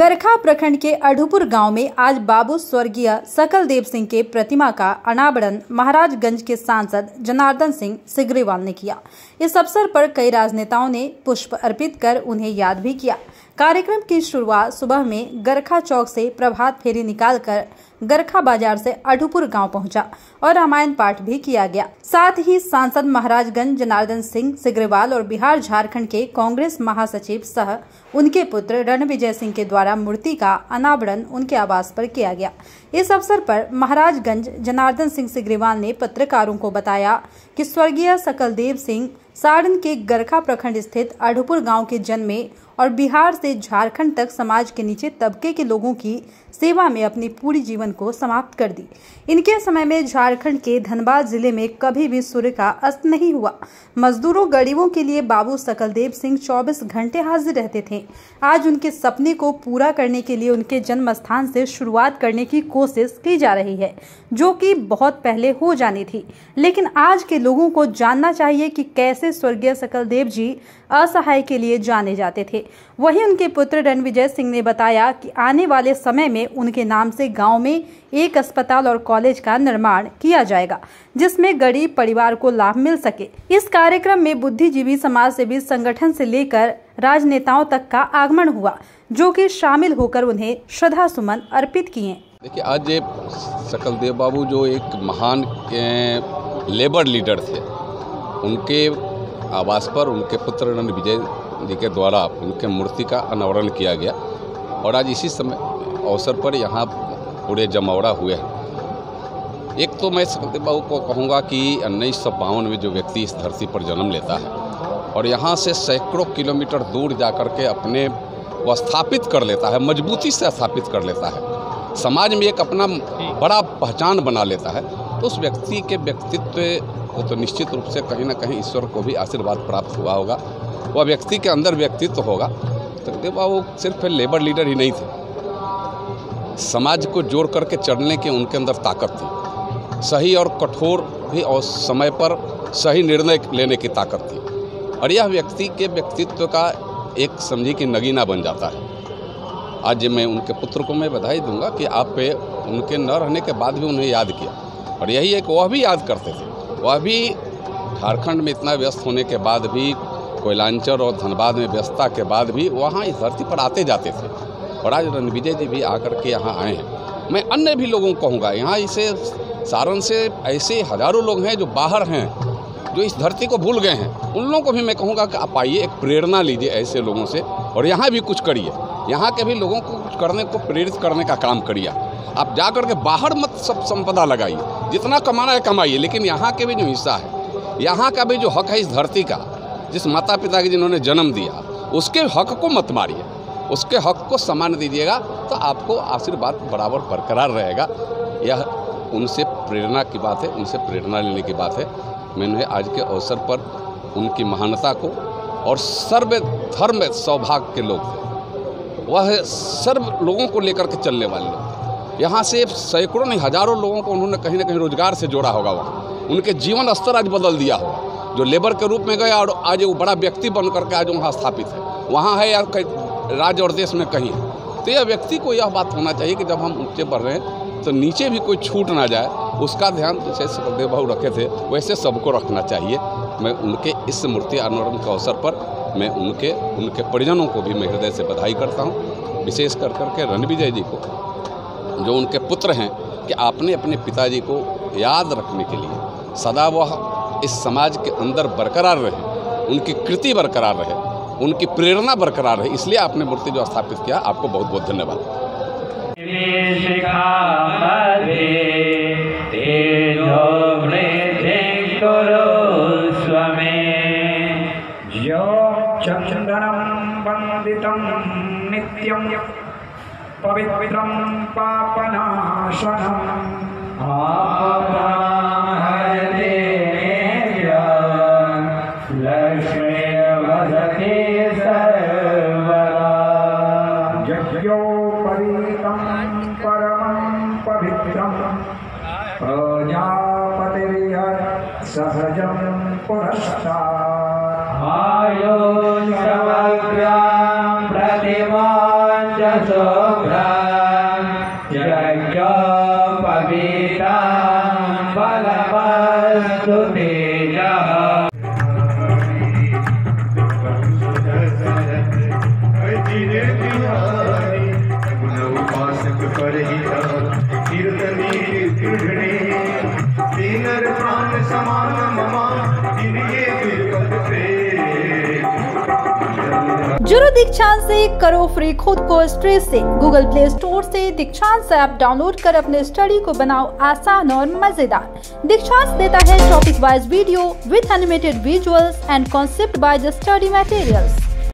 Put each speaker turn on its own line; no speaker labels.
गरखा प्रखंड के अढ़ूपुर गांव में आज बाबू स्वर्गीय सकलदेव सिंह के प्रतिमा का अनावरण महाराजगंज के सांसद जनार्दन सिंह सिग्रीवाल ने किया। इस अवसर पर कई राजनेताओं ने पुष्प अर्पित कर उन्हें याद भी किया। कार्यक्रम की शुरुआत सुबह में गरखा चौक से प्रभात फेरी निकालकर गरखा बाजार से अढ़ूपुर गांव पहुंचा और रामायण पाठ भी किया गया। साथ ही सांसद महाराजगंज जनार्दन सिंह सिग्रीवाल और बिहार झारखंड के कांग्रेस महासचिव सह उनके पुत्र रणविजय सिंह के द्वारा मूर्ति का अनावरण उनके आवास पर किया गया। इस अवसर पर महाराजगंज जनार्दन सिंह सिग्रीवाल ने पत्रकारों को बताया कि स्वर्गीय सकलदेव सिंह सारण के गरखा प्रखंड स्थित अढ़ूपुर गांव के जन्मे और बिहार से झारखंड तक समाज के नीचे तबके के लोगों की सेवा में अपनी पूरी जीवन को समाप्त कर दी। इनके समय में झारखंड के धनबाद जिले में कभी भी सूर्य का अस्त नहीं हुआ। मजदूरों गरीबों के लिए बाबू सकलदेव सिंह 24 घंटे हाजिर रहते थे। आज उनके सपने को पूरा करने के लिए उनके जन्म स्थान से शुरुआत करने की कोशिश की जा रही है, जो कि बहुत पहले हो जानी थी। लेकिन आज के लोगों को जानना चाहिए कि कैसे स्वर्गीय सकलदेव जी असहाय के लिए जाने जाते थे। वहीं उनके पुत्र रणविजय सिंह ने बताया कि आने वाले समय में उनके नाम से गांव में एक अस्पताल और कॉलेज का निर्माण किया जाएगा, जिसमें गरीब परिवार को लाभ मिल सके। इस कार्यक्रम में बुद्धिजीवी समाज सेवी संगठन से लेकर राजनेताओं तक का आगमन हुआ, जो कि शामिल होकर उन्हें श्रद्धा सुमन अर्पित किए।
देखिए, आज ये सकलदेव बाबू जो एक महान लेबर लीडर थे, उनके आवास पर उनके पुत्र रणविजय जी के द्वारा उनके मूर्ति का अनावरण किया गया और आज इसी समय अवसर पर यहाँ पूरे जमावड़ा हुए हैं। एक तो मैं सकलदेव बाबू को कहूँगा कि 1952 में जो व्यक्ति इस धरती पर जन्म लेता है और यहाँ से सैकड़ों किलोमीटर दूर जाकर के अपने वो स्थापित कर लेता है, मजबूती से स्थापित कर लेता है, समाज में एक अपना बड़ा पहचान बना लेता है, तो उस व्यक्ति के व्यक्तित्व को तो निश्चित रूप से कहीं ना कहीं ईश्वर को भी आशीर्वाद प्राप्त हुआ होगा। वह व्यक्ति के अंदर व्यक्तित्व होगा। सकलदेव बाबू सिर्फ लेबर लीडर ही नहीं थे, समाज को जोड़ करके चलने की उनके अंदर ताकत थी, सही और कठोर भी और समय पर सही निर्णय लेने की ताकत थी और यह व्यक्ति के व्यक्तित्व का एक समझी कि नगीना बन जाता है। आज मैं उनके पुत्र को मैं बधाई दूंगा कि आप पे उनके न रहने के बाद भी उन्हें याद किया और यही एक वह भी याद करते थे। वह भी झारखंड में इतना व्यस्त होने के बाद भी, कोयलांचल और धनबाद में व्यस्तता के बाद भी वहाँ इस धरती पर आते जाते थे और आज रणविजय जी भी आकर के यहाँ आए हैं। मैं अन्य भी लोगों को कहूँगा, यहाँ इसे सारण से ऐसे हजारों लोग हैं जो बाहर हैं, जो इस धरती को भूल गए हैं, उन लोगों को भी मैं कहूँगा कि आप आइए, एक प्रेरणा लीजिए ऐसे लोगों से और यहाँ भी कुछ करिए। यहाँ के भी लोगों को कुछ करने को प्रेरित करने का काम करिए। आप जा कर के बाहर मत सब संपदा लगाइए, जितना कमाना है कमाइए, लेकिन यहाँ के भी जो हिस्सा है, यहाँ का भी जो हक है इस धरती का, जिस माता पिता के जिन्होंने जन्म दिया, उसके हक को मत मारिए, उसके हक को सम्मान दीजिएगा, तो आपको आशीर्वाद बराबर बरकरार रहेगा। यह उनसे प्रेरणा की बात है, उनसे प्रेरणा लेने की बात है। मैंने आज के अवसर पर उनकी महानता को और सर्व धर्म सौभाग्य के लोग थे, वह सर्व लोगों को लेकर के चलने वाले लोग, यहाँ से सैकड़ों नहीं हजारों लोगों को उन्होंने कहीं ना कहीं रोजगार से जोड़ा होगा। वहाँ उनके जीवन स्तर आज बदल दिया होगा, जो लेबर के रूप में गया और आज वो बड़ा व्यक्ति बन करके आज वहाँ स्थापित है, वहाँ है या राज्य और देश में कहीं है। तो यह व्यक्ति को यह बात होना चाहिए कि जब हम ऊँचे बढ़ रहे हैं तो नीचे भी कोई छूट ना जाए, उसका ध्यान जैसे सकलदेव बाबू रखे थे वैसे सबको रखना चाहिए। मैं उनके इस मूर्ति अनावरण के अवसर पर मैं उनके परिजनों को भी मैं हृदय से बधाई करता हूँ, विशेष कर करके रणविजय जी को, जो उनके पुत्र हैं, कि आपने अपने पिताजी को याद रखने के लिए सदा वह इस समाज के अंदर बरकरार रहे, उनकी कृति बरकरार रहे, उनकी प्रेरणा बरकरार रहे, इसलिए आपने मूर्ति जो स्थापित किया, आपको बहुत बहुत धन्यवाद।
पवित्रं पापनाशनम् लक्ष्मीवदति सर्वदा यज्ञोपवीतं परमं पवित्रं प्रजापतिर्यत् सहजं पुरस्तात् आयुष्मग्रां प्रतिमाञ्च यज्ञ पविता बलवस्तु तेजः
जुड़ो दीक्षांत से, करो फ्री खुद को स्ट्रेस से। गूगल प्ले स्टोर से दीक्षांत ऐप डाउनलोड कर अपने स्टडी को बनाओ आसान और मजेदार। दीक्षांत देता है topic wise video with animated visuals and concept by the study materials.